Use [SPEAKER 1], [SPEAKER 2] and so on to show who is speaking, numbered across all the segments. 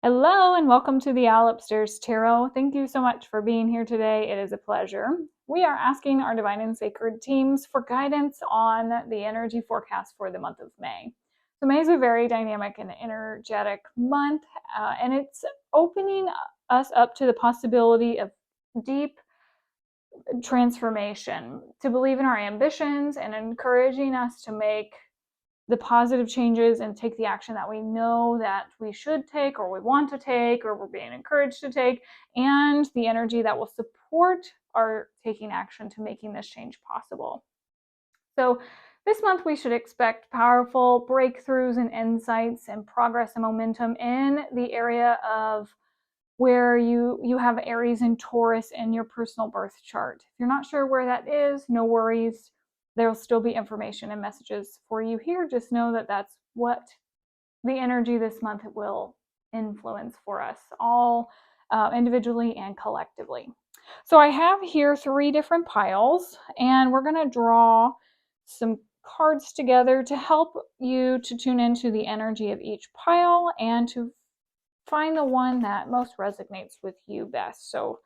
[SPEAKER 1] Hello and welcome to the Owl Upstairs Tarot. Thank you so much for being here today. It is a pleasure. We are asking our Divine and Sacred teams for guidance on the energy forecast for the month of May. So May is a very dynamic and energetic month, and it's opening us up to the possibility of deep transformation, to believe in our ambitions and encouraging us to make the positive changes and take the action that we know that we should take or we want to take or we're being encouraged to take, and the energy that will support our taking action to making this change possible. So this month we should expect powerful breakthroughs and insights and progress and momentum in the area of where you have Aries and Taurus in your personal birth chart. If you're not sure where that is, no worries. There will still be information and messages for you here. Just know that that's what the energy this month will influence for us all, individually and collectively. So I have here 3 different piles, and we're going to draw some cards together to help you to tune into the energy of each pile and to find the one that most resonates with you best. So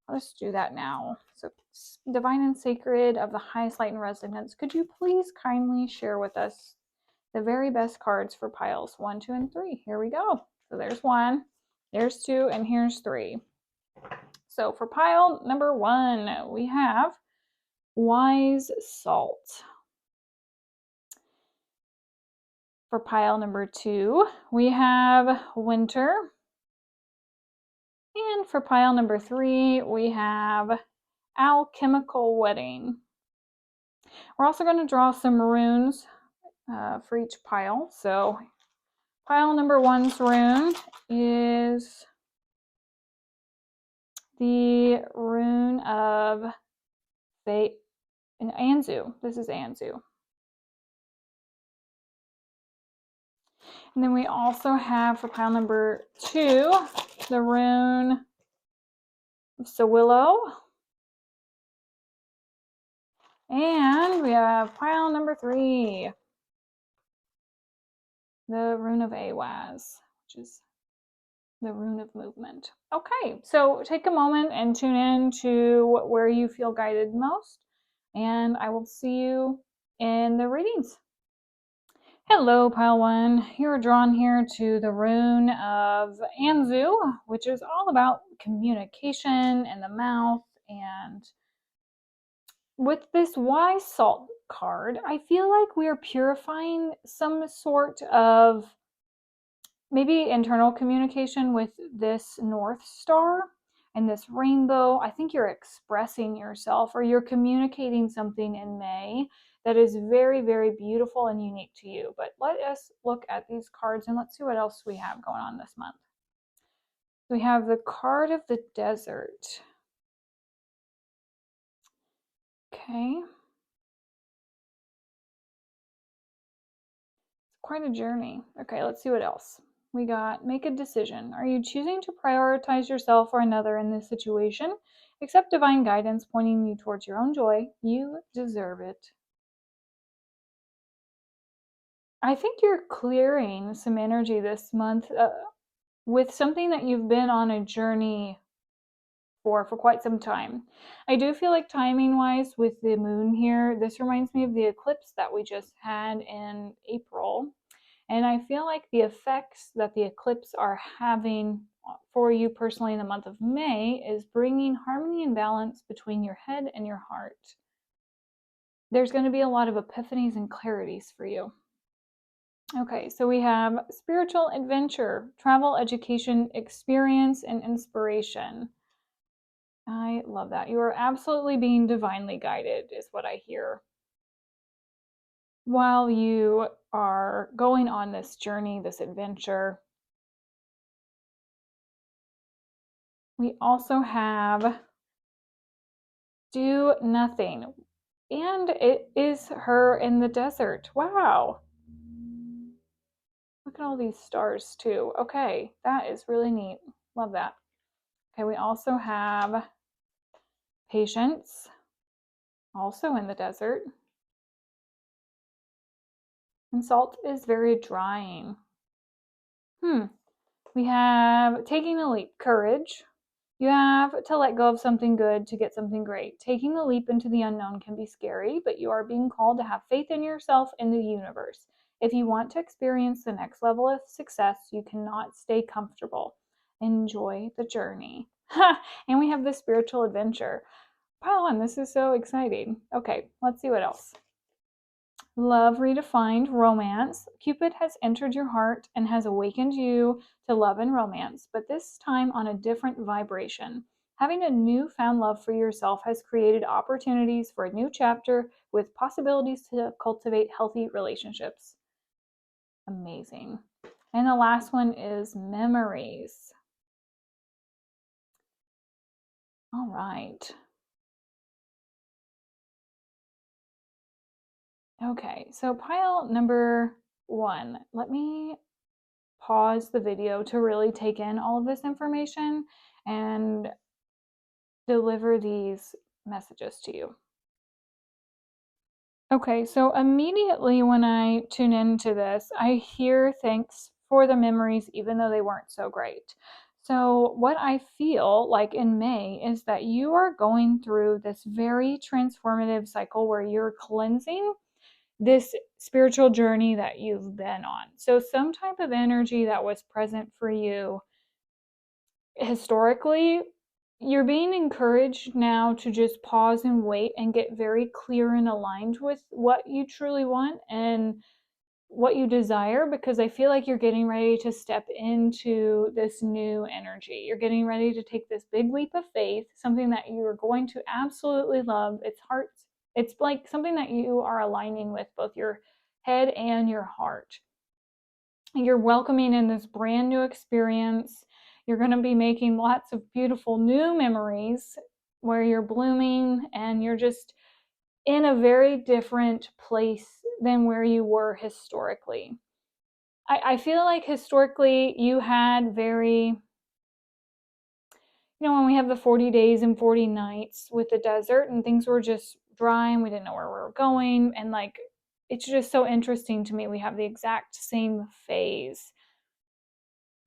[SPEAKER 1] let's do that now. So Divine and Sacred of the highest light and resonance, could you please kindly share with us the very best cards for piles 1, 2, and 3? Here we go. So there's 1, there's 2, and here's 3. So for pile number 1, we have Wise Salt. For pile number 2, we have Winter. And for pile number 3, we have Alchemical Wedding. We're also going to draw some runes for each pile. So pile number 1's rune is the rune of Anzu. This is Anzu. And then we also have for pile number 2 the rune of Sawillow. And we have pile number 3, the rune of Awaz, which is the rune of movement. Okay, so take a moment and tune in to where you feel guided most, and I will see you in the readings. Hello, pile 1. You're drawn here to the rune of Anzu, which is all about communication and the mouth. And with this Wise Salt card, I feel like we are purifying some sort of maybe internal communication with this North Star and this rainbow. I think you're expressing yourself or you're communicating something in May that is very, very beautiful and unique to you. But let us look at these cards and let's see what else we have going on this month. We have the card of the desert. Okay. It's quite a journey. Okay, let's see what else. We got make a decision. Are you choosing to prioritize yourself or another in this situation? Accept divine guidance pointing you towards your own joy. You deserve it. I think you're clearing some energy this month with something that you've been on a journey for quite some time. I do feel like timing-wise with the moon here, this reminds me of the eclipse that we just had in April. And I feel like the effects that the eclipse are having for you personally in the month of May is bringing harmony and balance between your head and your heart. There's going to be a lot of epiphanies and clarities for you. Okay, so we have spiritual adventure, travel, education, experience, and inspiration. I love that. You are absolutely being divinely guided, is what I hear. While you are going on this journey, this adventure, we also have do nothing. And it is her in the desert. Wow. Look at all these stars too. Okay, that is really neat. Love that. Okay, we also have patience, also in the desert. And salt is very drying. We have taking a leap, courage. You have to let go of something good to get something great. Taking the leap into the unknown can be scary, but you are being called to have faith in yourself and the universe. If you want to experience the next level of success, you cannot stay comfortable. Enjoy the journey. And we have the spiritual adventure. Pile on, this is so exciting. Okay, let's see what else. Love redefined, romance. Cupid has entered your heart and has awakened you to love and romance, but this time on a different vibration. Having a newfound love for yourself has created opportunities for a new chapter with possibilities to cultivate healthy relationships. Amazing. And the last one is memories. All right. Okay, so pile number 1. Let me pause the video to really take in all of this information and deliver these messages to you. Okay, so immediately when I tune into this, I hear thanks for the memories, even though they weren't so great. So, what I feel like in May is that you are going through this very transformative cycle where you're cleansing this spiritual journey that you've been on. So, some type of energy that was present for you historically, you're being encouraged now to just pause and wait and get very clear and aligned with what you truly want and what you desire, because I feel like you're getting ready to step into this new energy. You're getting ready to take this big leap of faith, something that you are going to absolutely love. It's like something that you are aligning with both your head and your heart. You're welcoming in this brand new experience. You're going to be making lots of beautiful new memories where you're blooming and you're just in a very different place than where you were historically. I feel like historically you had very, when we have the 40 days and 40 nights with the desert and things were just dry and we didn't know where we were going. And like, it's just so interesting to me. We have the exact same phase.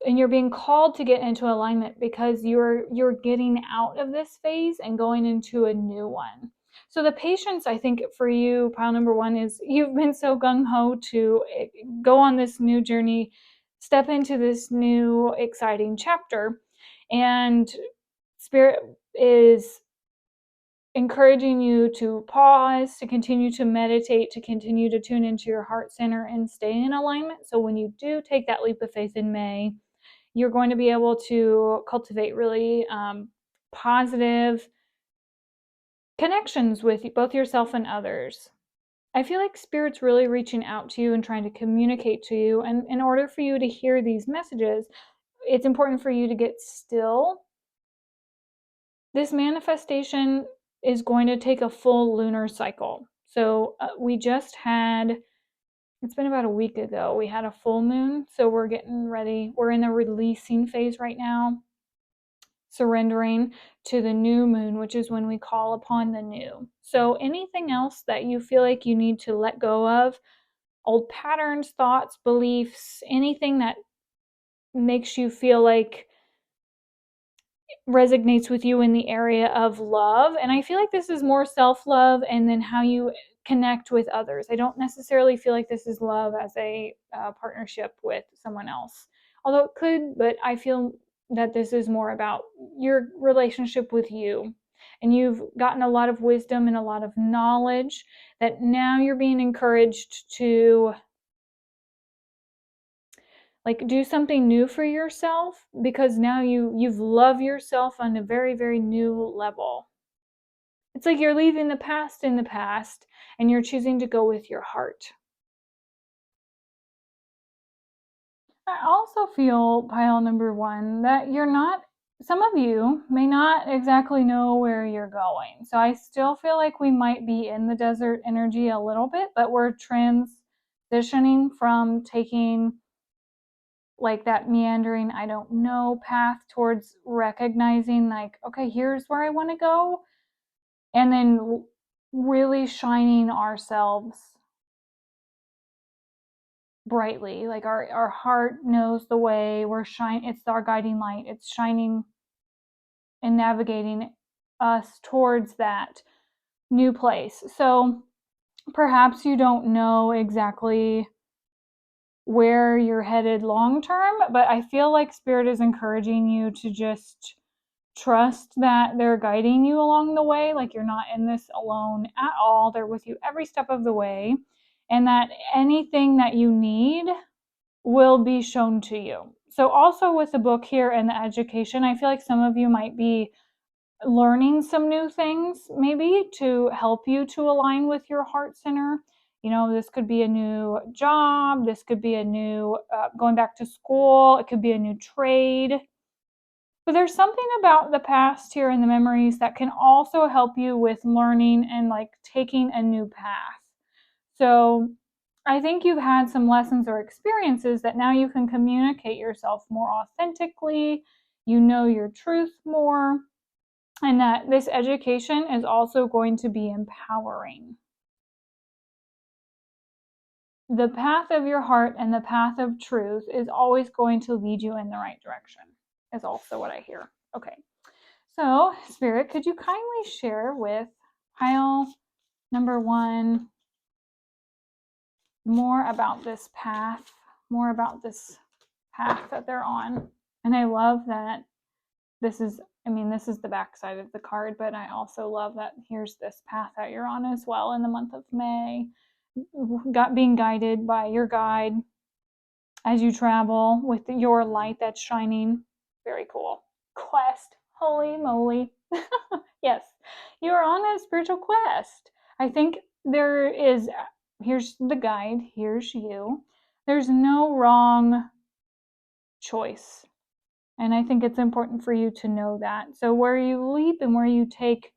[SPEAKER 1] And you're being called to get into alignment because you're getting out of this phase and going into a new one. So the patience, I think, for you, pile number 1, is you've been so gung-ho to go on this new journey, step into this new exciting chapter, and Spirit is encouraging you to pause, to continue to meditate, to continue to tune into your heart center and stay in alignment. So when you do take that leap of faith in May, you're going to be able to cultivate really positive connections with both yourself and others. I feel like Spirit's really reaching out to you and trying to communicate to you. And in order for you to hear these messages, it's important for you to get still. This manifestation is going to take a full lunar cycle. So we just had, it's been about a week ago, we had a full moon. So we're getting ready. We're in the releasing phase right now, surrendering to the new moon, which is when we call upon the new. So anything else that you feel like you need to let go of, old patterns, thoughts, beliefs, anything that makes you feel like resonates with you in the area of love. And I feel like this is more self-love and then how you connect with others. I don't necessarily feel like this is love as a partnership with someone else, although it could, but I feel that this is more about your relationship with you. And you've gotten a lot of wisdom and a lot of knowledge that now you're being encouraged to like do something new for yourself, because now you've loved yourself on a very, very new level. It's like you're leaving the past in the past and you're choosing to go with your heart. I also feel, pile number 1, that some of you may not exactly know where you're going. So I still feel like we might be in the desert energy a little bit, but we're transitioning from taking like that meandering, I don't know path towards recognizing like, okay, here's where I want to go. And then really shining ourselves brightly. Like our heart knows the way. It's our guiding light. It's shining and navigating us towards that new place. So perhaps you don't know exactly where you're headed long term, but I feel like Spirit is encouraging you to just trust that they're guiding you along the way. Like you're not in this alone at all. They're with you every step of the way, and that anything that you need will be shown to you. So also with the book here and the education, I feel like some of you might be learning some new things maybe to help you to align with your heart center. You know, this could be a new job, this could be a new going back to school, it could be a new trade. But there's something about the past here and the memories that can also help you with learning and like taking a new path. So I think you've had some lessons or experiences that now you can communicate yourself more authentically, you know your truth more, and that this education is also going to be empowering. The path of your heart and the path of truth is always going to lead you in the right direction, is also what I hear. Okay, so Spirit, could you kindly share with pile number 1 more about this path, that they're on? And I love that this is the back side of the card, but I also love that here's this path that you're on as well in the month of May. Being guided by your guide as you travel with your light that's shining. Very cool. Quest. Holy moly. Yes, you are on a spiritual quest. I think here's the guide, here's you. There's no wrong choice. And I think it's important for you to know that. So where you leap and where you take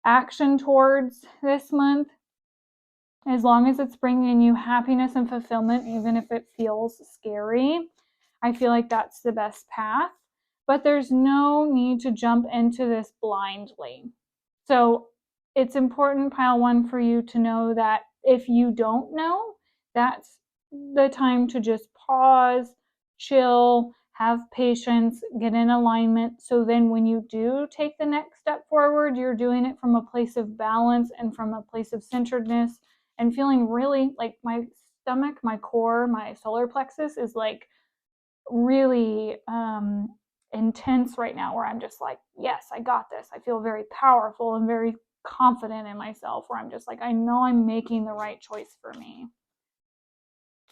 [SPEAKER 1] action towards this month, as long as it's bringing you happiness and fulfillment, even if it feels scary, I feel like that's the best path. But there's no need to jump into this blindly. So it's important, pile 1, for you to know that if you don't know, that's the time to just pause, chill, have patience, get in alignment. So then when you do take the next step forward, you're doing it from a place of balance and from a place of centeredness and feeling really like my stomach, my core, my solar plexus is like really intense right now, where I'm just like, yes, I got this. I feel very powerful and very confident in myself, where I'm just like, I know I'm making the right choice for me.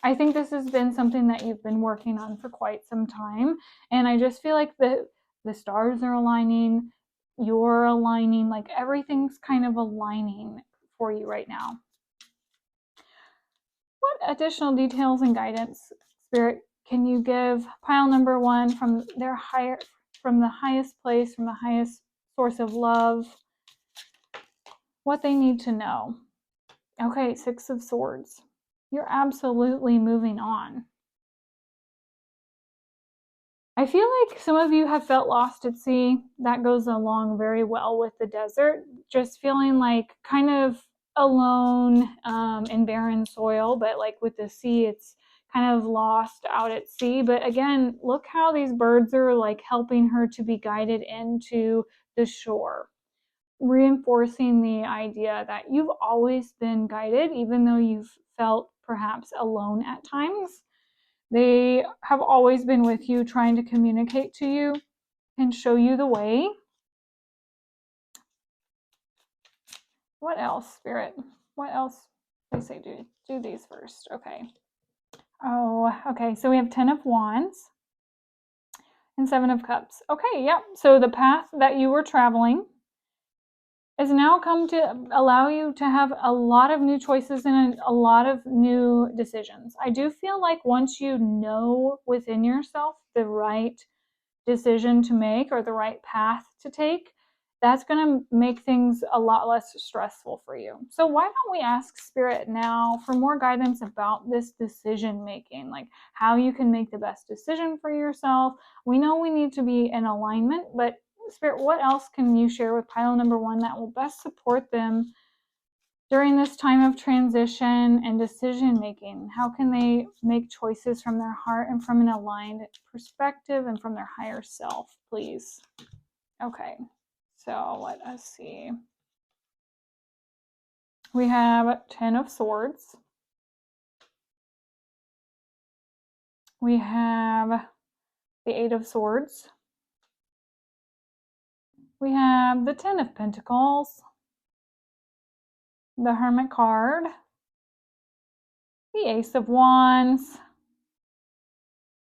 [SPEAKER 1] I think this has been something that you've been working on for quite some time, and I just feel like the stars are aligning, you're aligning, like everything's kind of aligning for you right now. What additional details and guidance, Spirit, can you give pile number 1 from the highest place, from the highest source of love, what they need to know? Okay, 6 of Swords. You're absolutely moving on. I feel like some of you have felt lost at sea. That goes along very well with the desert. Just feeling like kind of alone in barren soil, but like with the sea, it's kind of lost out at sea. But again, look how these birds are like helping her to be guided into the shore, reinforcing the idea that you've always been guided, even though you've felt perhaps alone at times. They have always been with you, trying to communicate to you and show you the way. What else, Spirit? What else? They say do these first. Okay. Oh, okay. So we have 10 of Wands and 7 of Cups. Okay, yep. So the path that you were traveling has now come to allow you to have a lot of new choices and a lot of new decisions. I do feel like once you know within yourself the right decision to make or the right path to take, that's going to make things a lot less stressful for you. So why don't we ask Spirit now for more guidance about this decision making, like how you can make the best decision for yourself. We know we need to be in alignment, but Spirit, what else can you share with pile number 1 that will best support them during this time of transition and decision making? How can they make choices from their heart and from an aligned perspective and from their higher self, please? Okay, so let us see. We have 10 of Swords. We have the 8 of Swords. We have the 10 of Pentacles, the Hermit card, the Ace of Wands.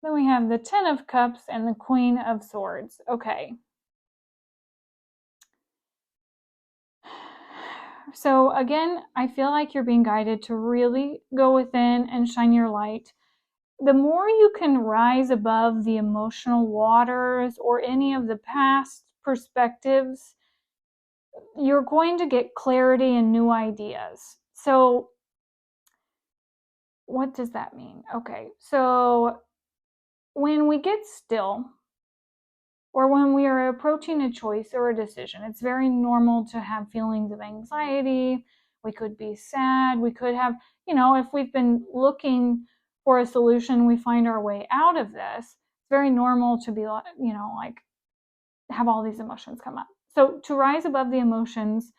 [SPEAKER 1] Then we have the 10 of Cups and the Queen of Swords. Okay. So again, I feel like you're being guided to really go within and shine your light. The more you can rise above the emotional waters or any of the past perspectives, you're going to get clarity and new ideas. So what does that mean? Okay, so when we get still, or when we are approaching a choice or a decision, it's very normal to have feelings of anxiety. We could be sad. We could have, if we've been looking for a solution, we find our way out of this. It's very normal to be, like have all these emotions come up. So to rise above the emotions,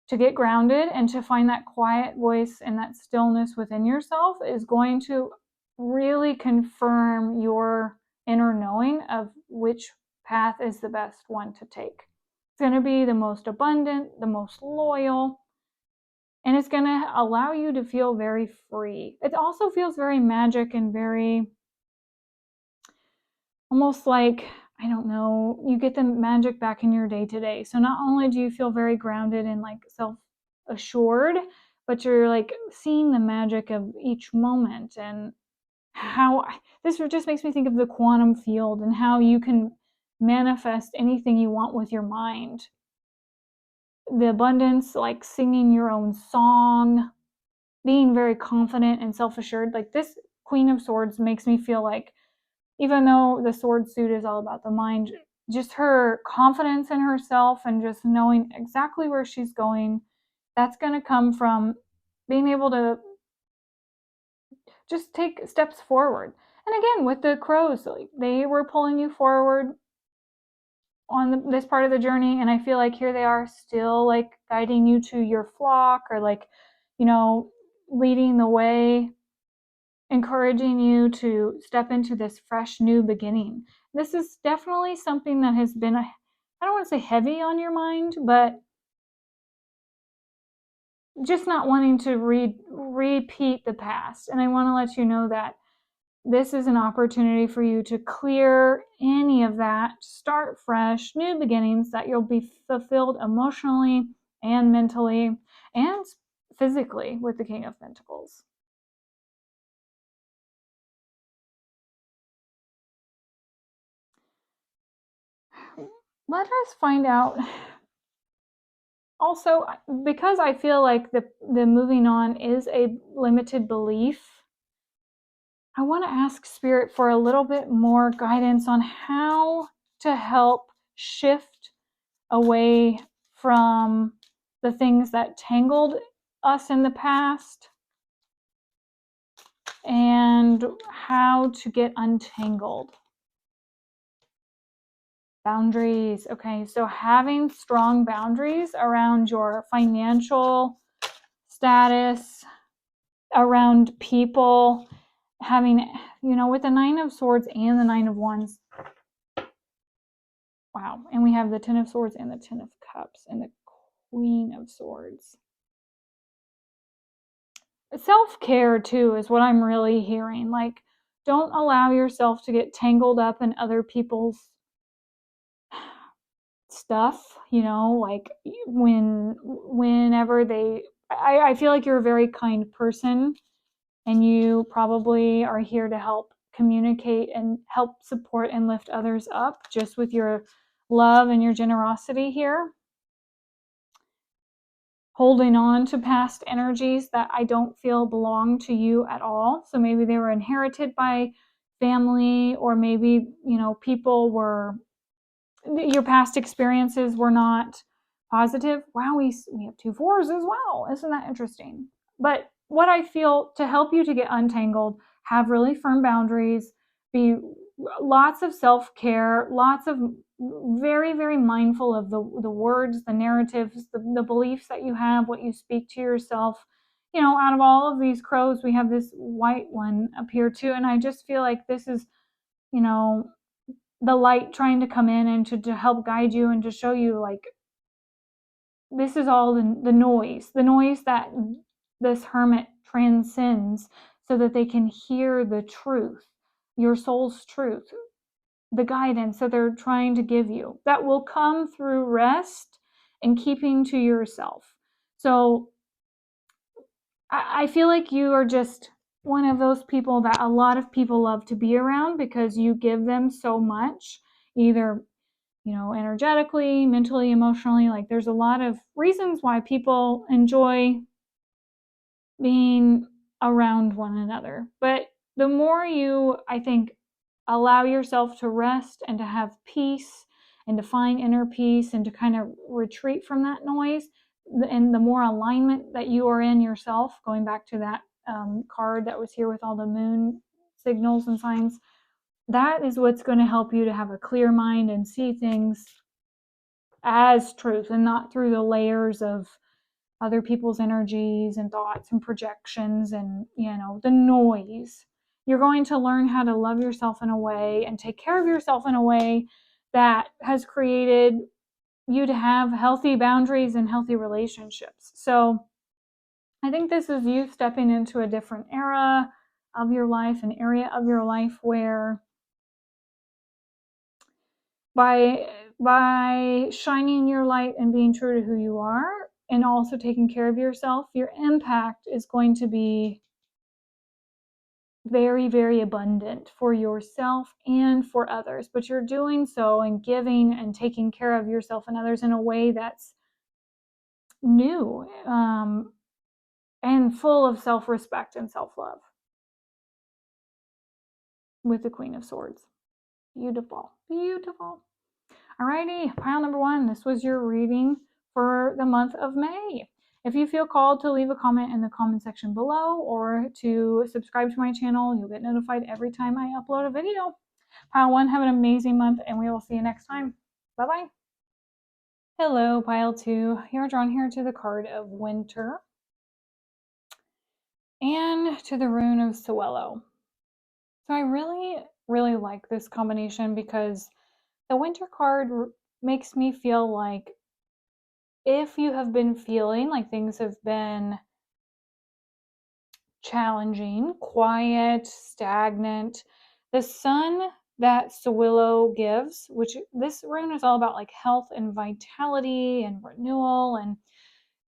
[SPEAKER 1] to get grounded and to find that quiet voice and that stillness within yourself is going to really confirm your inner knowing of which path is the best one to take. It's going to be the most abundant, the most loyal, and it's going to allow you to feel very free. It also feels very magic and very almost like, I don't know, you get the magic back in your day to day. So not only do you feel very grounded and like self-assured, but you're like seeing the magic of each moment. And how this just makes me think of the quantum field and how you can manifest anything you want with your mind. The abundance, like singing your own song, being very confident and self-assured. Like this Queen of Swords makes me feel like, even though the sword suit is all about the mind, just her confidence in herself and just knowing exactly where she's going, that's going to come from being able to just take steps forward. And again, with the crows, like they were pulling you forward on this part of the journey, and I feel like here they are still like guiding you to your flock, or like, leading the way, encouraging you to step into this fresh new beginning. This is definitely something that has been, I don't want to say heavy on your mind, but just not wanting to repeat the past. And I want to let you know that this is an opportunity for you to clear any of that, start fresh, new beginnings, that you'll be fulfilled emotionally and mentally and physically with the King of Pentacles. Let us find out. Also, because I feel like the moving on is a limited belief, I want to ask Spirit for a little bit more guidance on how to help shift away from the things that tangled us in the past and how to get untangled. Boundaries. Okay, so having strong boundaries around your financial status, around people, having, with the 9 of Swords and the 9 of Wands. Wow. And we have the 10 of Swords and the 10 of Cups and the Queen of Swords. Self-care too is what I'm really hearing. Like, don't allow yourself to get tangled up in other people's stuff, like whenever I feel like you're a very kind person, and you probably are here to help communicate and help support and lift others up just with your love and your generosity here. Holding on to past energies that I don't feel belong to you at all. So maybe they were inherited by family, or maybe, people were, your past experiences were not positive. Wow, we have 2 4s as well. Isn't that interesting? But what I feel to help you to get untangled, have really firm boundaries, be lots of self-care, lots of very, very mindful of the words, the narratives, the beliefs that you have, what you speak to yourself. Out of all of these crows, we have this white one up here too. And I just feel like this is, the light trying to come in and to help guide you and to show you, like, this is all the noise that this hermit transcends, so that they can hear the truth, your soul's truth, the guidance that they're trying to give you, that will come through rest and keeping to yourself. So I feel like you are just one of those people that a lot of people love to be around, because you give them so much, either energetically, mentally, emotionally. Like, there's a lot of reasons why people enjoy being around one another. But the more you, I think, allow yourself to rest and to have peace and to find inner peace and to kind of retreat from that noise, and the more alignment that you are in yourself, going back to that card that was here with all the moon signals and signs, that is what's going to help you to have a clear mind and see things as truth, and not through the layers of other people's energies and thoughts and projections and, the noise. You're going to learn how to love yourself in a way and take care of yourself in a way that has created you to have healthy boundaries and healthy relationships. So I think this is you stepping into a different era of your life, an area of your life where by shining your light and being true to who you are, and also taking care of yourself, your impact is going to be very, very abundant for yourself and for others. But you're doing so and giving and taking care of yourself and others in a way that's new, and full of self-respect and self-love, with the Queen of Swords. Beautiful, beautiful. Alrighty, pile number 1. This was your reading for the month of May. If you feel called to leave a comment in the comment section below, or to subscribe to my channel, you'll get notified every time I upload a video. Pile 1, have an amazing month, and we will see you next time. Bye-bye. Hello, pile 2. You're drawn here to the card of Winter and to the rune of Sewello. So I really, really like this combination, because the Winter card makes me feel like, if you have been feeling like things have been challenging, quiet, stagnant, the sun that Sewello gives, which this rune is all about, like, health and vitality and renewal and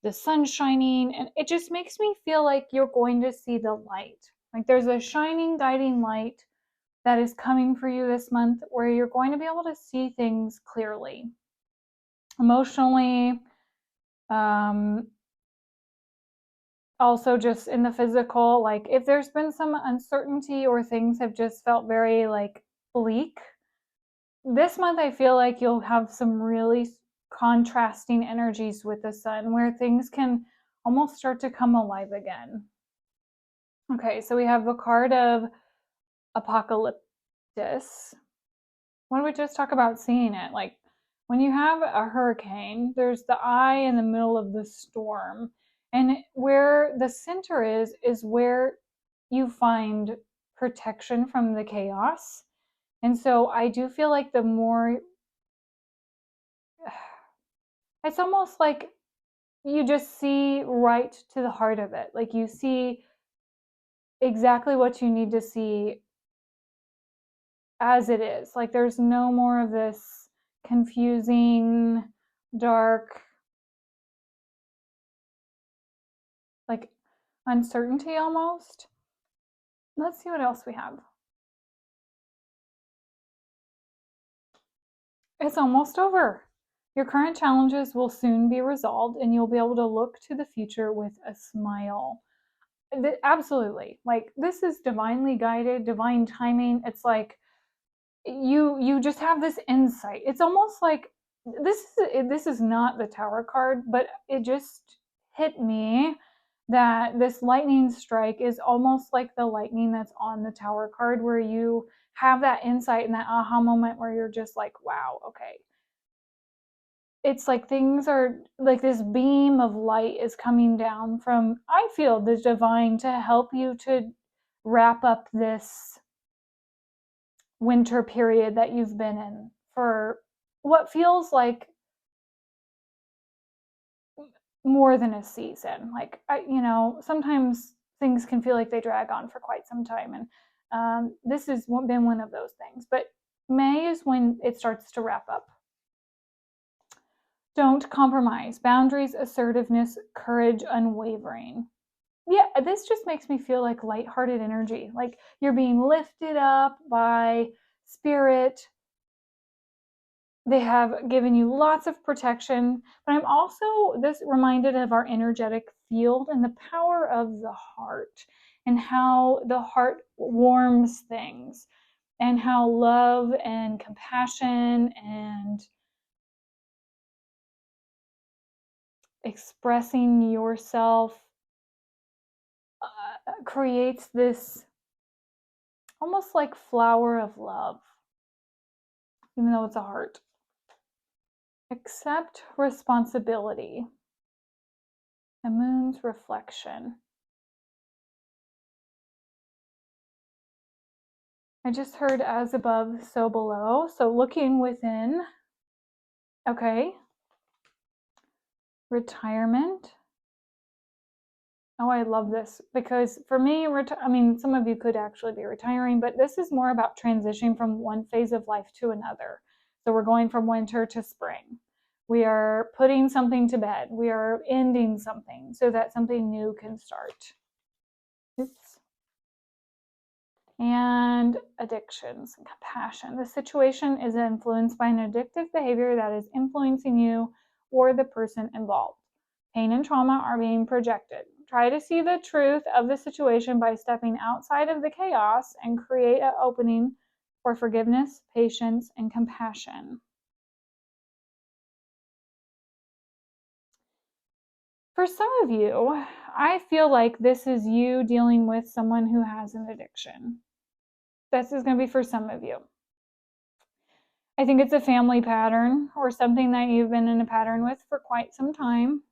[SPEAKER 1] the sun shining, and it just makes me feel like you're going to see the light. Like, there's a shining, guiding light that is coming for you this month, where you're going to be able to see things clearly, emotionally, also just in the physical. Like, if there's been some uncertainty or things have just felt very, like, bleak, this month I feel like you'll have some really contrasting energies with the sun, where things can almost start to come alive again. Okay, so we have the card of Apocalyptus. When we just talk about seeing it, like, when you have a hurricane, there's the eye in the middle of the storm, and where the center is where you find protection from the chaos. And so I do feel like the more, it's almost like you just see right to the heart of it. Like, you see exactly what you need to see as it is. Like, there's no more of this confusing, dark, like, uncertainty almost. Let's see what else we have. It's almost over. Your current challenges will soon be resolved, and you'll be able to look to the future with a smile. Absolutely. Like, this is divinely guided, divine timing. It's like you just have this insight. It's almost like this is not the Tower card, but it just hit me that this lightning strike is almost like the lightning that's on the Tower card, where you have that insight and that aha moment where you're just like, wow, okay. It's like things are like this beam of light is coming down from, I feel, the divine to help you to wrap up this winter period that you've been in for what feels like more than a season. Like, sometimes things can feel like they drag on for quite some time. And this has been one of those things. But May is when it starts to wrap up. Don't compromise. Boundaries, assertiveness, courage, unwavering. Yeah, this just makes me feel like lighthearted energy. Like you're being lifted up by spirit. They have given you lots of protection, but I'm also reminded of our energetic field and the power of the heart and how the heart warms things and how love and compassion and expressing yourself creates this almost like flower of love, even though it's a heart. Accept responsibility. The moon's reflection. I just heard as above, so below. So looking within. Okay. Retirement. Oh, I love this because for me, some of you could actually be retiring, but this is more about transitioning from one phase of life to another. So we're going from winter to spring. We are putting something to bed. We are ending something so that something new can start. Oops. And addictions and compassion. The situation is influenced by an addictive behavior that is influencing you or the person involved. Pain and trauma are being projected. Try to see the truth of the situation by stepping outside of the chaos and create an opening for forgiveness, patience, and compassion. For some of you, I feel like this is you dealing with someone who has an addiction. This is going to be for some of you. I think it's a family pattern or something that you've been in a pattern with for quite some time.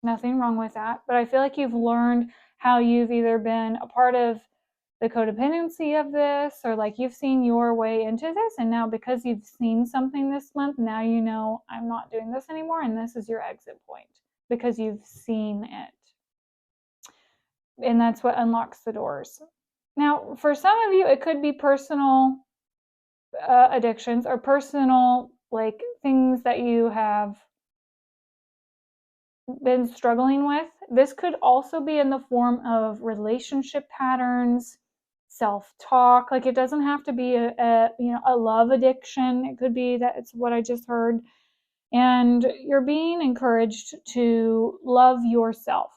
[SPEAKER 1] Nothing wrong with that. But I feel like you've learned how you've either been a part of the codependency of this, or like you've seen your way into this. And now because you've seen something this month, now you know I'm not doing this anymore. And this is your exit point because you've seen it. And that's what unlocks the doors. Now, for some of you, it could be personal addictions or personal like things that you have been struggling with. This could also be in the form of relationship patterns, self-talk. Like it doesn't have to be a love addiction. It could be that it's what I just heard. And you're being encouraged to love yourself.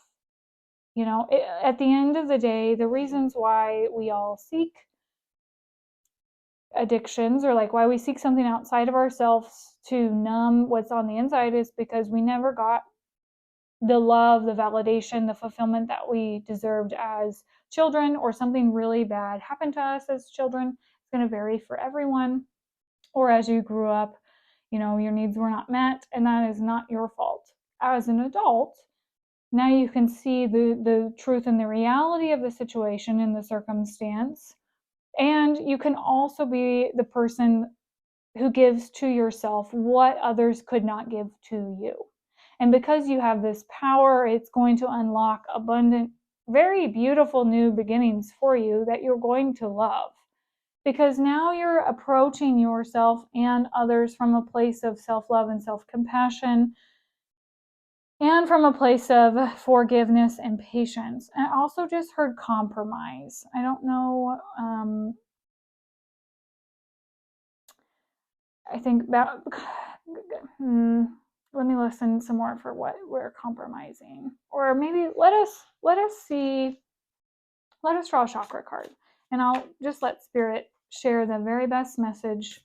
[SPEAKER 1] At the end of the day, the reasons why we all seek addictions or like why we seek something outside of ourselves to numb what's on the inside is because we never got the love, the validation, the fulfillment that we deserved as children, or something really bad happened to us as children. It's going to vary for everyone. Or as you grew up, your needs were not met, and that is not your fault. As an adult, now you can see the truth and the reality of the situation and the circumstance. And you can also be the person who gives to yourself what others could not give to you. And because you have this power, it's going to unlock abundant, very beautiful new beginnings for you that you're going to love. Because now you're approaching yourself and others from a place of self-love and self-compassion, and from a place of forgiveness and patience. And I also just heard compromise. I don't know. I think about. Let me listen some more for what we're compromising, or maybe let us draw a chakra card, and I'll just let spirit share the very best message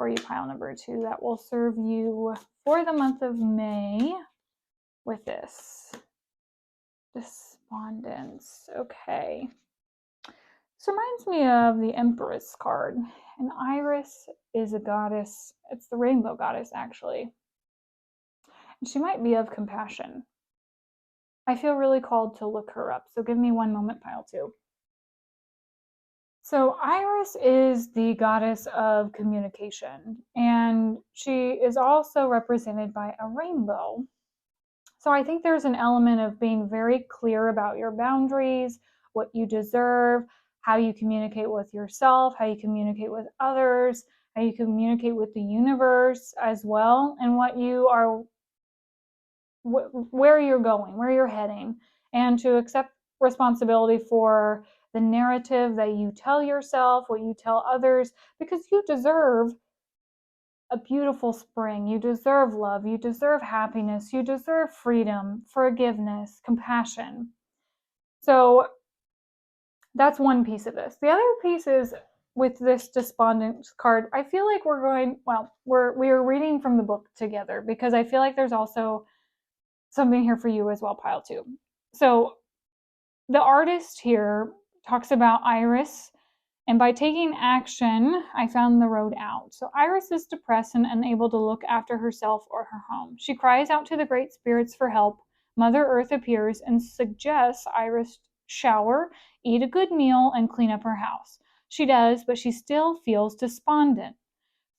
[SPEAKER 1] for you, pile number 2, that will serve you for the month of May with this. Despondence. Okay. This reminds me of the Empress card. And Iris is a goddess. It's the rainbow goddess, actually. And she might be of compassion. I feel really called to look her up. So give me one moment, pile 2. So Iris is the goddess of communication, and she is also represented by a rainbow. So I think there's an element of being very clear about your boundaries, what you deserve, how you communicate with yourself, how you communicate with others, how you communicate with the universe as well, and what you are, where you're going, where you're heading, and to accept responsibility for the narrative that you tell yourself, what you tell others, because you deserve a beautiful spring. You deserve love. You deserve happiness. You deserve freedom, forgiveness, compassion. So that's one piece of this. The other piece is with this despondent card, I feel like we are reading from the book together, because I feel like there's also something here for you as well, pile 2. So the artist here talks about Iris, and by taking action, I found the road out. So Iris is depressed and unable to look after herself or her home. She cries out to the great spirits for help. Mother Earth appears and suggests Iris shower, eat a good meal, and clean up her house. She does, but she still feels despondent.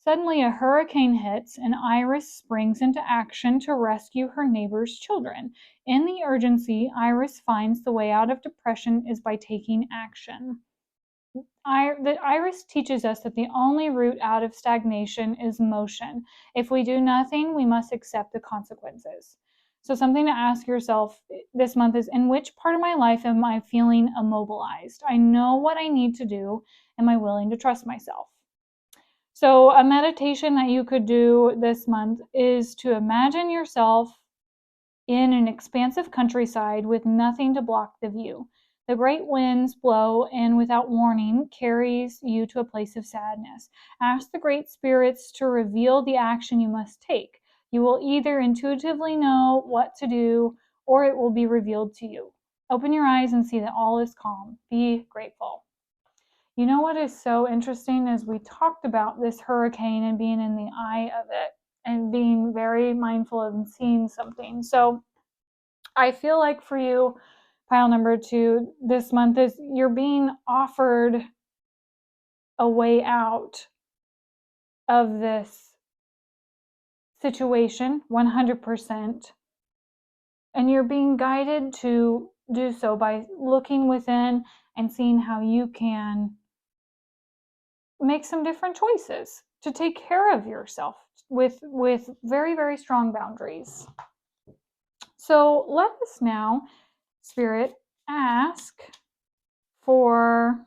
[SPEAKER 1] Suddenly, a hurricane hits, and Iris springs into action to rescue her neighbor's children. In the urgency, Iris finds the way out of depression is by taking action. The Iris teaches us that the only route out of stagnation is motion. If we do nothing, we must accept the consequences. So something to ask yourself this month is, in which part of my life am I feeling immobilized? I know what I need to do. Am I willing to trust myself? So a meditation that you could do this month is to imagine yourself in an expansive countryside with nothing to block the view. The great winds blow and without warning carries you to a place of sadness. Ask the great spirits to reveal the action you must take. You will either intuitively know what to do or it will be revealed to you. Open your eyes and see that all is calm. Be grateful. You know what is so interesting is we talked about this hurricane and being in the eye of it and being very mindful of seeing something. So I feel like for you, pile number 2, this month is you're being offered a way out of this situation 100%. And you're being guided to do so by looking within and seeing how you can make some different choices to take care of yourself with very, very strong boundaries. So let us now, Spirit, ask for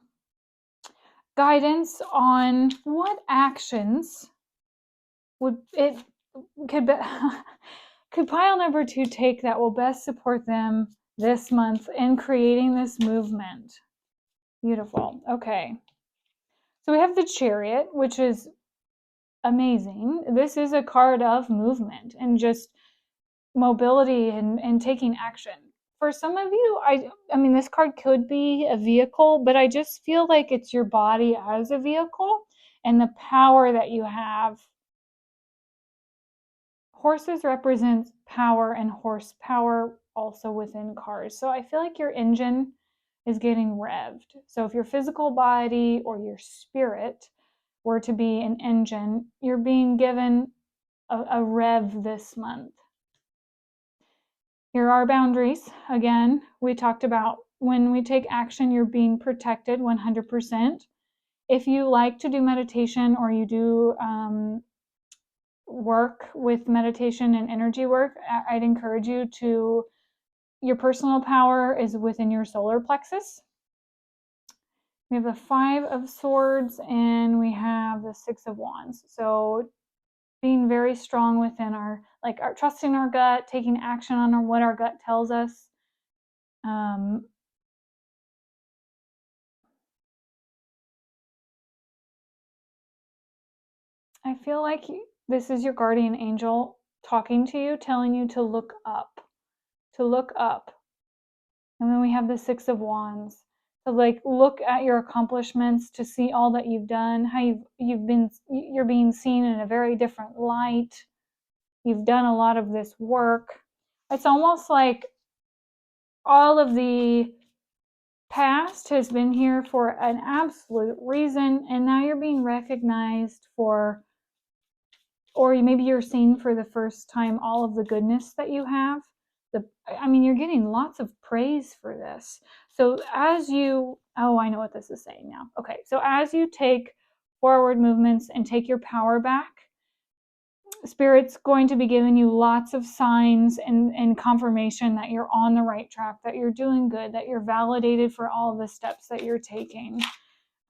[SPEAKER 1] guidance on what actions could pile number 2 take that will best support them this month in creating this movement. Beautiful. Okay. So we have the Chariot, which is amazing. This is a card of movement and just mobility and taking action. For some of you, I mean, this card could be a vehicle, but I just feel like it's your body as a vehicle and the power that you have. Horses represent power and horsepower also within cars. So I feel like your engine is getting revved. So if your physical body or your spirit were to be an engine, you're being given a rev this month. Here are boundaries. Again, we talked about when we take action, you're being protected 100%. If you like to do meditation or you do work with meditation and energy work, I'd encourage you to, your personal power is within your solar plexus. We have the 5 of Swords and we have the 6 of Wands. So being very strong within our trusting our gut, taking action on what our gut tells us. I feel like this is your guardian angel talking to you, telling you to look up, to look up. And then we have the Six of Wands. So like look at your accomplishments, to see all that you've done, how you're being seen in a very different light. You've done a lot of this work. It's almost like all of the past has been here for an absolute reason, and now you're being recognized for, or maybe you're seeing for the first time all of the goodness that you have. You're getting lots of praise for this. So as you, oh, I know what this is saying now. Okay, so as you take forward movements and take your power back, Spirit's going to be giving you lots of signs and confirmation that you're on the right track, that you're doing good, that you're validated for all the steps that you're taking.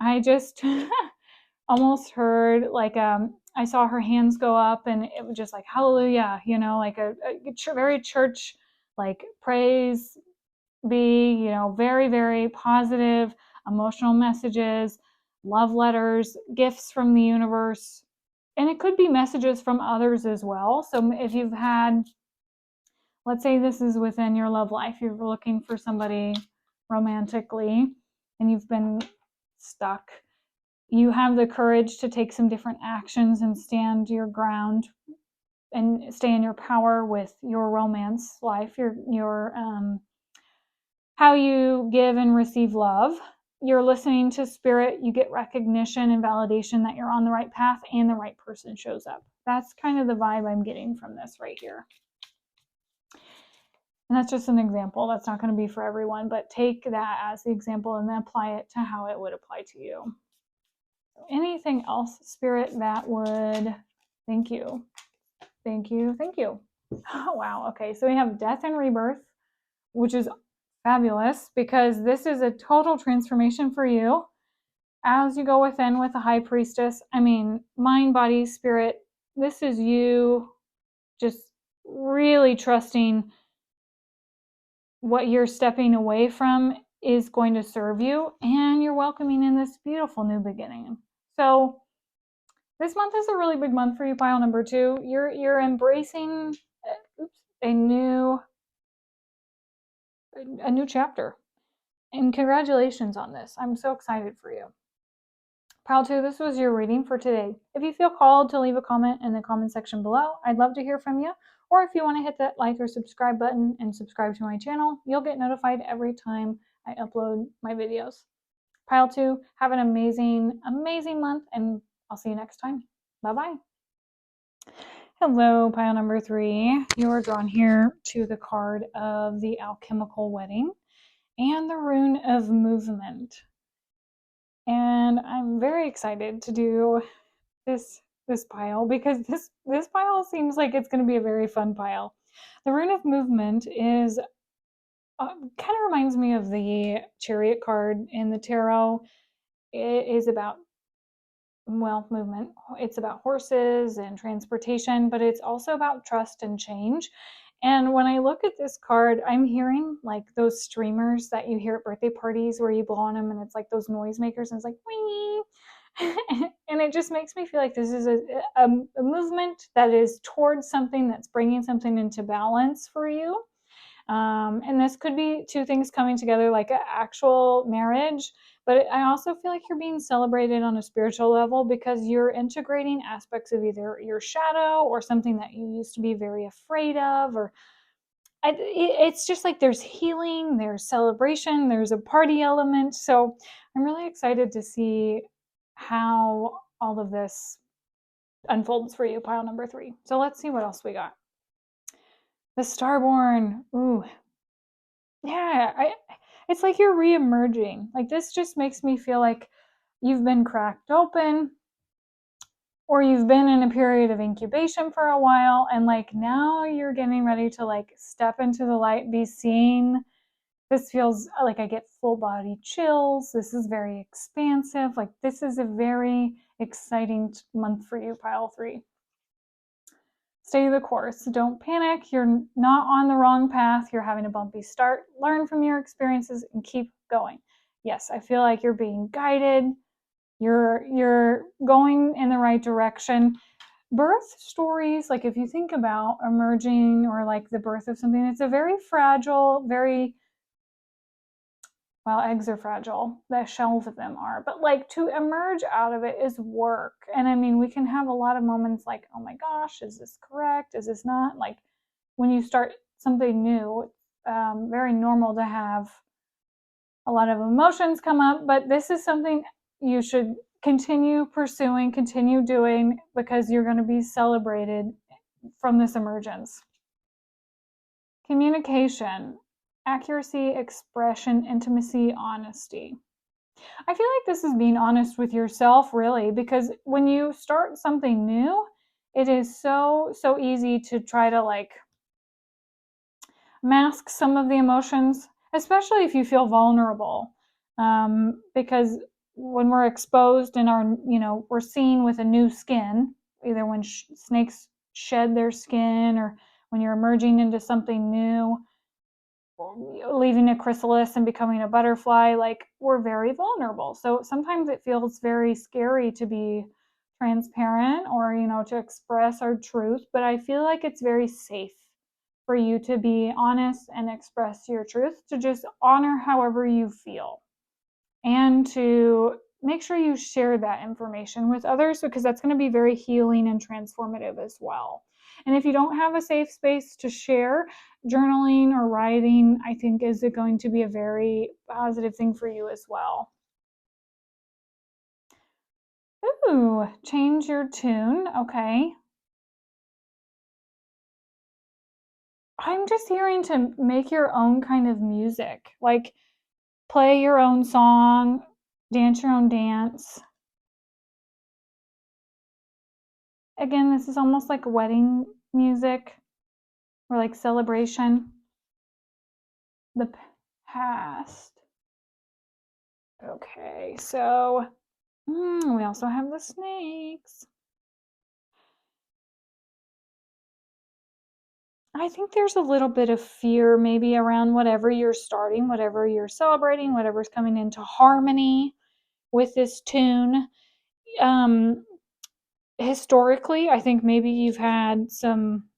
[SPEAKER 1] I just almost heard like I saw her hands go up, and it was just like hallelujah, like a very church, like praise be, very, very positive emotional messages, love letters, gifts from the universe. And it could be messages from others as well. So if you've had, let's say this is within your love life, you're looking for somebody romantically and you've been stuck, you have the courage to take some different actions and stand your ground and stay in your power with your romance life, your how you give and receive love. You're listening to Spirit, you get recognition and validation that you're on the right path, and the right person shows up. That's kind of the vibe I'm getting from this right here. And that's just an example. That's not going to be for everyone, but take that as the example and then apply it to how it would apply to you. Anything else, Spirit, that would, thank you. Thank you. Thank you. Oh, wow. Okay. So we have death and rebirth, which is fabulous because this is a total transformation for you as you go within with the High Priestess. Mind, body, spirit. This is you just really trusting what you're stepping away from is going to serve you, and you're welcoming in this beautiful new beginning. So this month is a really big month for you, pile number 2. You're embracing a new chapter. And congratulations on this. I'm so excited for you. Pile 2, this was your reading for today. If you feel called to leave a comment in the comment section below, I'd love to hear from you. Or if you want to hit that like or subscribe button and subscribe to my channel, you'll get notified every time I upload my videos. Pile 2, have an amazing, amazing month, and I'll see you next time. Bye-bye. Hello, pile number 3. You are drawn here to the card of the Alchemical Wedding and the Rune of Movement. And I'm very excited to do this pile because this pile seems like it's going to be a very fun pile. The Rune of Movement is kind of reminds me of the Chariot card in the tarot. It is about, well, movement. It's about horses and transportation, but it's also about trust and change. And when I look at this card, I'm hearing like those streamers that you hear at birthday parties where you blow on them and it's like those noisemakers and it's like, wee. And it just makes me feel like this is a movement that is towards something that's bringing something into balance for you. And this could be two things coming together, like an actual marriage, but I also feel like you're being celebrated on a spiritual level because you're integrating aspects of either your shadow or something that you used to be very afraid of, or it's just like there's healing, there's celebration, there's a party element. So I'm really excited to see how all of this unfolds for you, pile number 3. So let's see what else we got. The Starborn. Ooh. Yeah, it's like you're re-emerging. Like this just makes me feel like you've been cracked open, or you've been in a period of incubation for a while, and like now you're getting ready to like step into the light, be seen. This feels like I get full body chills. This is very expansive. Like this is a very exciting month for you, pile 3. Stay the course. Don't panic. You're not on the wrong path. You're having a bumpy start. Learn from your experiences and keep going. Yes, I feel like you're being guided. You're going in the right direction. Birth stories, like if you think about emerging or like the birth of something, it's a very fragile, very, well, eggs are fragile, the shells of them are, but like to emerge out of it is work. And I mean, we can have a lot of moments like, oh my gosh, is this correct? Is this not? Like when you start something new, very normal to have a lot of emotions come up, but this is something you should continue pursuing, continue doing, because you're going to be celebrated from this emergence. Communication, accuracy, expression, intimacy, honesty. I feel like this is being honest with yourself, really, because when you start something new, it is so easy to try to like mask some of the emotions, especially if you feel vulnerable. Because when we're exposed and we're seen with a new skin, either when snakes shed their skin or when you're emerging into something new, leaving a chrysalis and becoming a butterfly, like we're very vulnerable. So sometimes it feels very scary to be transparent or, to express our truth. But I feel like it's very safe for you to be honest and express your truth, to just honor however you feel, and to make sure you share that information with others, because that's going to be very healing and transformative as well. And if you don't have a safe space to share, journaling or writing, I think, is going to be a very positive thing for you as well. Ooh, change your tune. Okay. I'm just hearing to make your own kind of music, like play your own song, dance your own dance. Again, this is almost like wedding music or like celebration. The past. Okay, so we also have the snakes. I think there's a little bit of fear maybe around whatever you're starting, whatever you're celebrating, whatever's coming into harmony with this tune. Historically, I think maybe you've had some,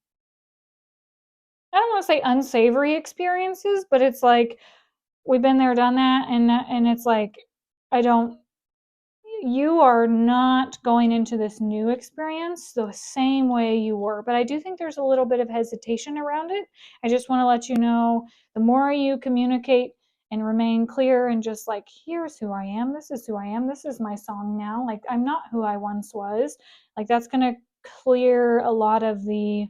[SPEAKER 1] I don't want to say unsavory experiences, but it's like we've been there, done that, and it's like I don't. You are not going into this new experience the same way you were, but I do think there's a little bit of hesitation around it. I just want to let you know, the more you communicate and remain clear and just like, here's who I am, this is who I am, this is my song now, like I'm not who I once was, like that's going to clear a lot of the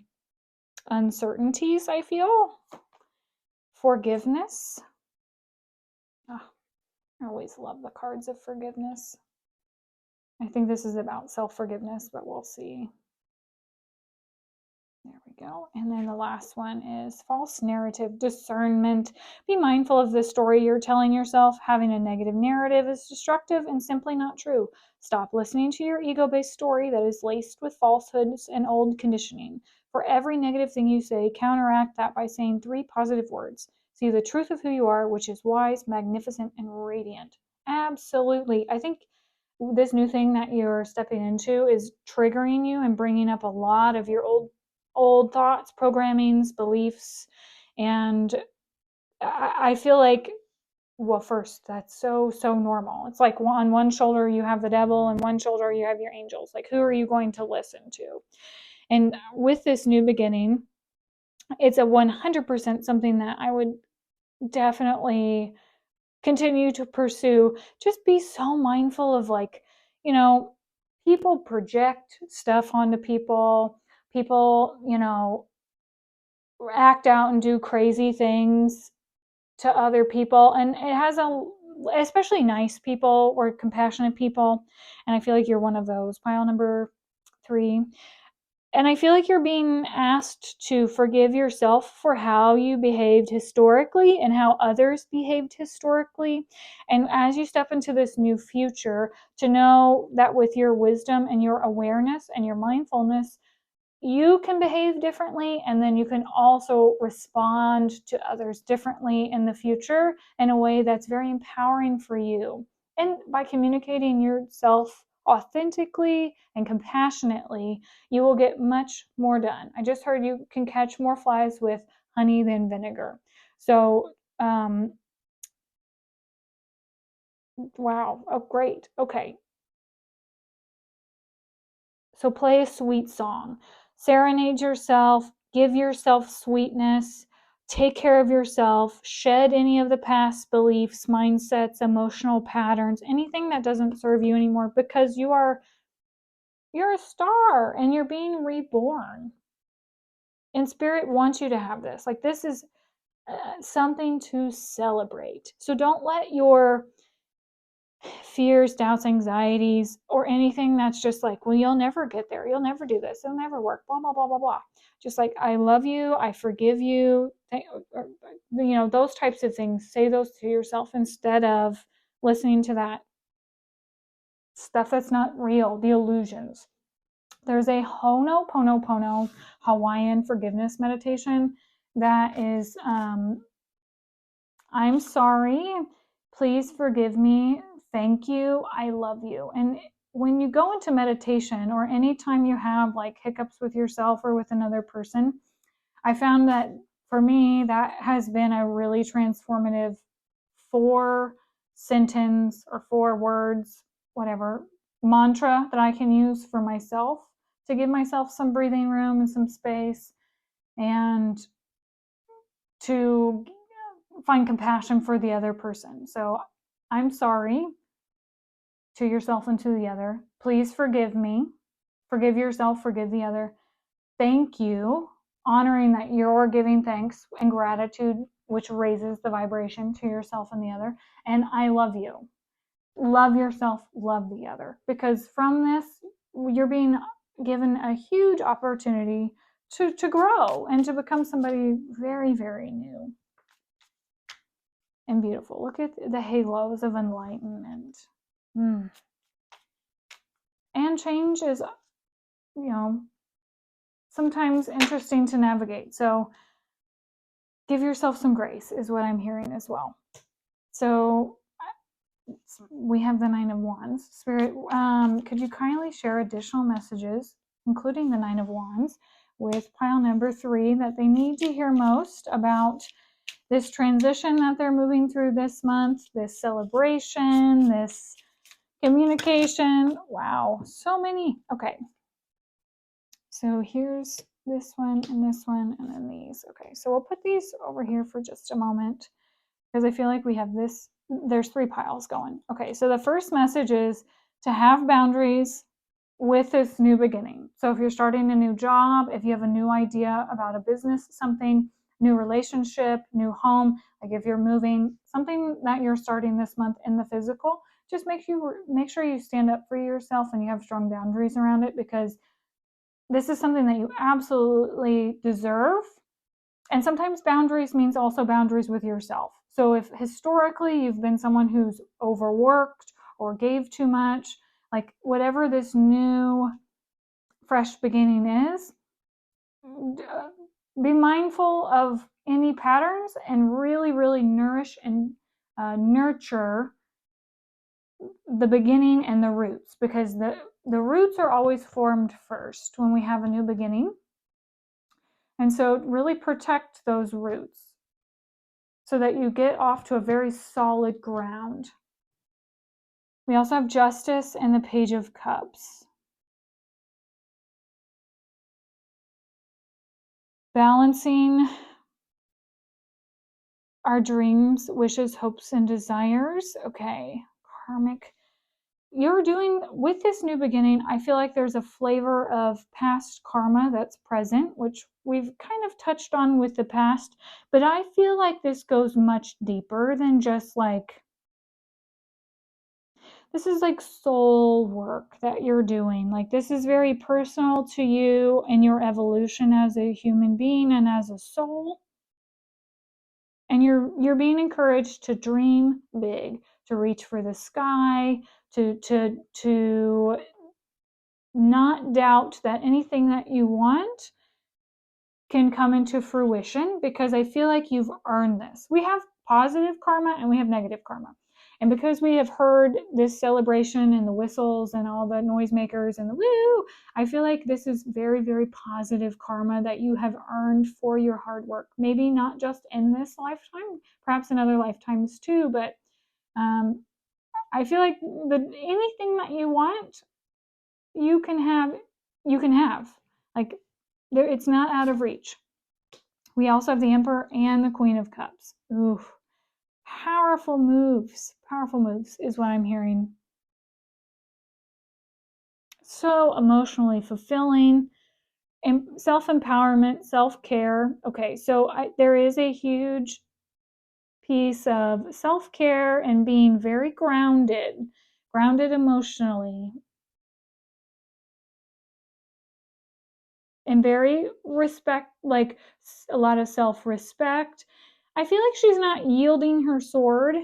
[SPEAKER 1] uncertainties, I feel. Forgiveness. Oh, I always love the cards of forgiveness. I think this is about self-forgiveness, but we'll see. There we go. And then the last one is false narrative, discernment. Be mindful of the story you're telling yourself. Having a negative narrative is destructive and simply not true. Stop listening to your ego-based story that is laced with falsehoods and old conditioning. For every negative thing you say, counteract that by saying 3 positive words. See the truth of who you are, which is wise, magnificent, and radiant. Absolutely. I think this new thing that you're stepping into is triggering you and bringing up a lot of your old thoughts, programmings, beliefs. And I feel like, well, first, that's so normal. It's like on one shoulder you have the devil and one shoulder you have your angels. Like, who are you going to listen to? And with this new beginning, it's a 100% something that I would definitely continue to pursue. Just be so mindful of, like, people project stuff onto people. People, act out and do crazy things to other people. And it has especially nice people or compassionate people. And I feel like you're one of those. Pile number 3. And I feel like you're being asked to forgive yourself for how you behaved historically and how others behaved historically. And as you step into this new future, to know that with your wisdom and your awareness and your mindfulness, you can behave differently, and then you can also respond to others differently in the future in a way that's very empowering for you. And by communicating yourself authentically and compassionately, you will get much more done. I just heard you can catch more flies with honey than vinegar. So, wow. Oh, great. Okay. So play a sweet song. Serenade yourself. Give yourself sweetness. Take care of yourself. Shed any of the past beliefs, mindsets, emotional patterns, anything that doesn't serve you anymore, because you're a star and you're being reborn. And Spirit wants you to have this. Like, this is something to celebrate. So don't let your fears, doubts, anxieties, or anything that's just like, well, you'll never get there. You'll never do this. It'll never work. Blah, blah, blah, blah, blah. Just like, I love you. I forgive you. Those types of things. Say those to yourself instead of listening to that stuff that's not real, the illusions. There's a Ho'oponopono Hawaiian forgiveness meditation that is, I'm sorry, please forgive me, thank you, I love you. And when you go into meditation, or anytime you have like hiccups with yourself or with another person, I found that for me, that has been a really transformative 4-sentence or 4 words, whatever, mantra that I can use for myself to give myself some breathing room and some space, and to find compassion for the other person. So, I'm sorry to yourself and to the other. Please forgive me. Forgive yourself, forgive the other. Thank you. Honoring that you're giving thanks and gratitude, which raises the vibration to yourself and the other. And I love you. Love yourself, love the other. Because from this, you're being given a huge opportunity to grow and to become somebody very, very new and beautiful. Look at the halos of enlightenment. And change is, sometimes interesting to navigate. So give yourself some grace is what I'm hearing as well. So we have the 9 of Wands. Spirit, could you kindly share additional messages, including the 9 of Wands, with pile number 3 that they need to hear most about this transition that they're moving through this month, this celebration, this communication? Wow, so many. Okay. So here's this one and this one and then these. Okay, so we'll put these over here for just a moment because I feel like we have this, there's 3 piles going. Okay, so the first message is to have boundaries with this new beginning. So if you're starting a new job, if you have a new idea about a business, something, new relationship, new home, like if you're moving, something that you're starting this month in the physical, just make sure you stand up for yourself and you have strong boundaries around it, because this is something that you absolutely deserve. And sometimes boundaries means also boundaries with yourself. So if historically you've been someone who's overworked or gave too much, like whatever this new fresh beginning is, be mindful of any patterns and really, really nourish and nurture the beginning and the roots, because the roots are always formed first when we have a new beginning. And so really protect those roots so that you get off to a very solid ground. We also have Justice and the Page of Cups. Balancing our dreams, wishes, hopes, and desires. Okay, karmic. You're doing, with this new beginning, I feel like there's a flavor of past karma that's present, which we've kind of touched on with the past, but I feel like this goes much deeper than just like, this is like soul work that you're doing. Like, this is very personal to you and your evolution as a human being and as a soul. And you're being encouraged to dream big, to reach for the sky, to not doubt that anything that you want can come into fruition, because I feel like you've earned this. We have positive karma and we have negative karma. And because we have heard this celebration and the whistles and all the noisemakers and the woo, I feel like this is very, very positive karma that you have earned for your hard work. Maybe not just in this lifetime, perhaps in other lifetimes too, but I feel like anything that you want, you can have. Like, it's not out of reach. We also have the Emperor and the Queen of Cups. Ooh, powerful moves is what I'm hearing. So emotionally fulfilling, and self-empowerment, self-care. Okay, so there is a huge piece of self-care and being very grounded emotionally, and very like a lot of self-respect. I feel like she's not yielding her sword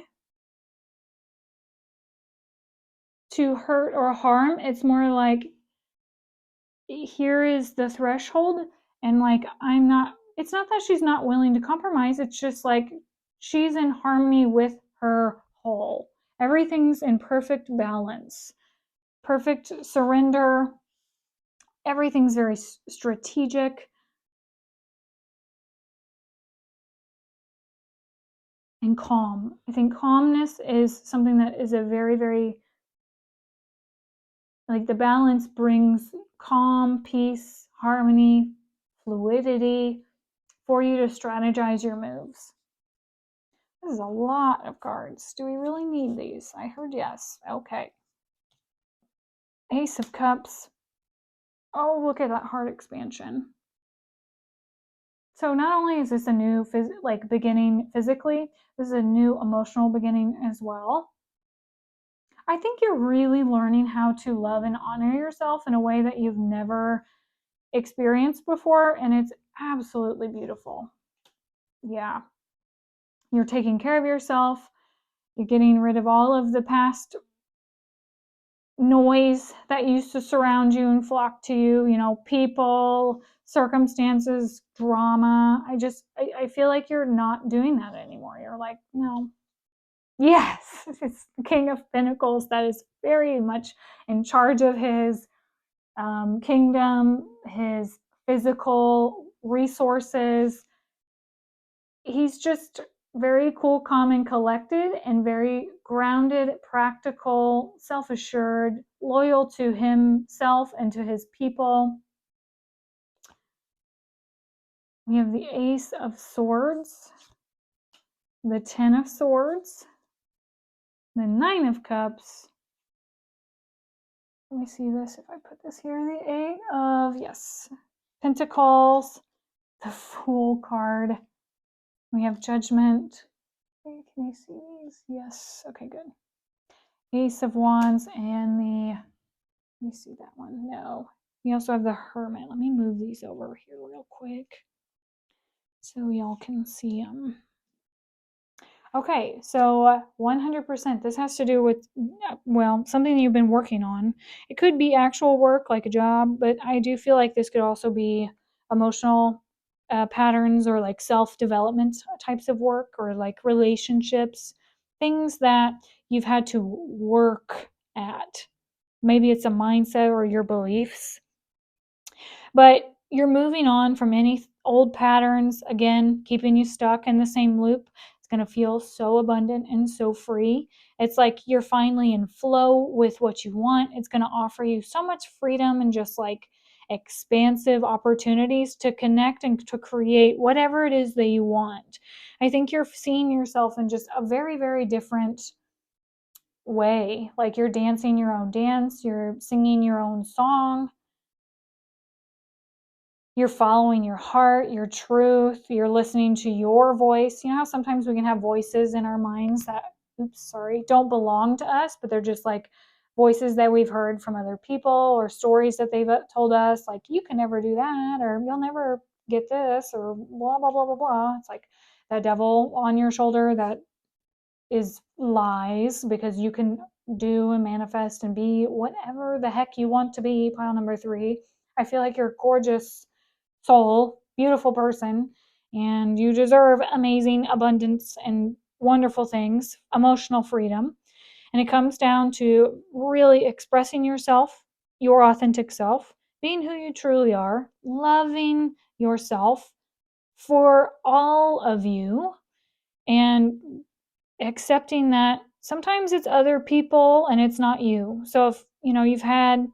[SPEAKER 1] to hurt or harm. It's more like, here is the threshold, and like, it's not that she's not willing to compromise, it's just like she's in harmony with her whole. Everything's in perfect balance, perfect surrender. Everything's very strategic and calm. I think calmness is something that is a very, very, like, the balance brings calm, peace, harmony, fluidity for you to strategize your moves. This is a lot of cards. Do we really need these? I heard yes. Okay. Ace of Cups. Oh, look at that heart expansion. So not only is this a new beginning physically, this is a new emotional beginning as well. I think you're really learning how to love and honor yourself in a way that you've never experienced before, and it's absolutely beautiful. Yeah. You're taking care of yourself. You're getting rid of all of the past noise that used to surround you and flock to you, people, circumstances, drama. I feel like you're not doing that anymore. You're like, no. Yes, it's the King of Pentacles that is very much in charge of his kingdom, his physical resources. He's just very cool, calm, and collected, and very grounded, practical, self-assured, loyal to himself and to his people. We have the Ace of Swords, the Ten of Swords, the Nine of Cups. Let me see this, if I put this here, the Eight of, yes, Pentacles, the Fool card. We have Judgment. Okay, can you see these? Yes. Okay, good. Ace of Wands and let me see that one. No. We also have the Hermit. Let me move these over here real quick so y'all can see them. Okay, so 100%. This has to do with, well, something you've been working on. It could be actual work, like a job, but I do feel like this could also be emotional patterns, or like self-development types of work, or like relationships, things that you've had to work at. Maybe it's a mindset or your beliefs, but you're moving on from any old patterns, again, keeping you stuck in the same loop. It's going to feel so abundant and so free. It's like you're finally in flow with what you want. It's going to offer you so much freedom and just like expansive opportunities to connect and to create whatever it is that you want. I think you're seeing yourself in just a very, very different way. Like, you're dancing your own dance, you're singing your own song, you're following your heart, your truth, you're listening to your voice. You know how sometimes we can have voices in our minds that, don't belong to us, but they're just like voices that we've heard from other people, or stories that they've told us, like, you can never do that, or you'll never get this, or blah, blah, blah, blah, blah. It's like that devil on your shoulder that is lies, because you can do and manifest and be whatever the heck you want to be. Pile number 3. I feel like you're a gorgeous soul, beautiful person, and you deserve amazing abundance and wonderful things, emotional freedom. And it comes down to really expressing yourself, your authentic self, being who you truly are, loving yourself for all of you, and accepting that sometimes it's other people and it's not you. So if you've had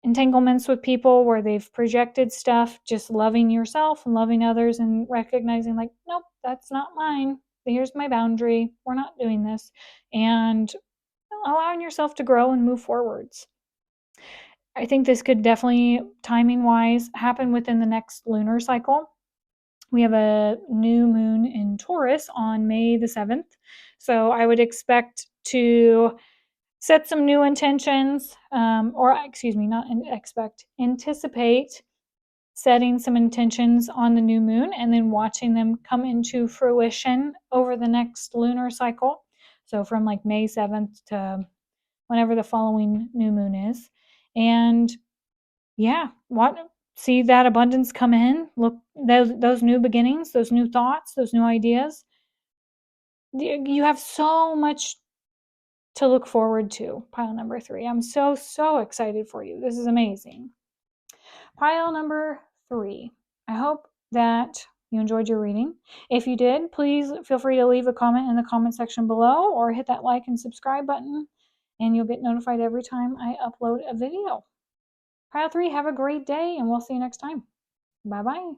[SPEAKER 1] entanglements with people where they've projected stuff, just loving yourself and loving others and recognizing, like, nope, that's not mine. Here's my boundary. We're not doing this. And allowing yourself to grow and move forwards. I think this could definitely, timing wise, happen within the next lunar cycle. We have a new moon in Taurus on May the 7th. So I would expect to set some new intentions, anticipate setting some intentions on the new moon and then watching them come into fruition over the next lunar cycle. So from like May 7th to whenever the following new moon is. And yeah, see that abundance come in. Look, those new beginnings, those new thoughts, those new ideas. You have so much to look forward to. Pile number 3. I'm so excited for you. This is amazing. Pile number 3. I hope that you enjoyed your reading. If you did, please feel free to leave a comment in the comment section below or hit that like and subscribe button, and you'll get notified every time I upload a video. Pile 3, have a great day, and we'll see you next time. Bye-bye.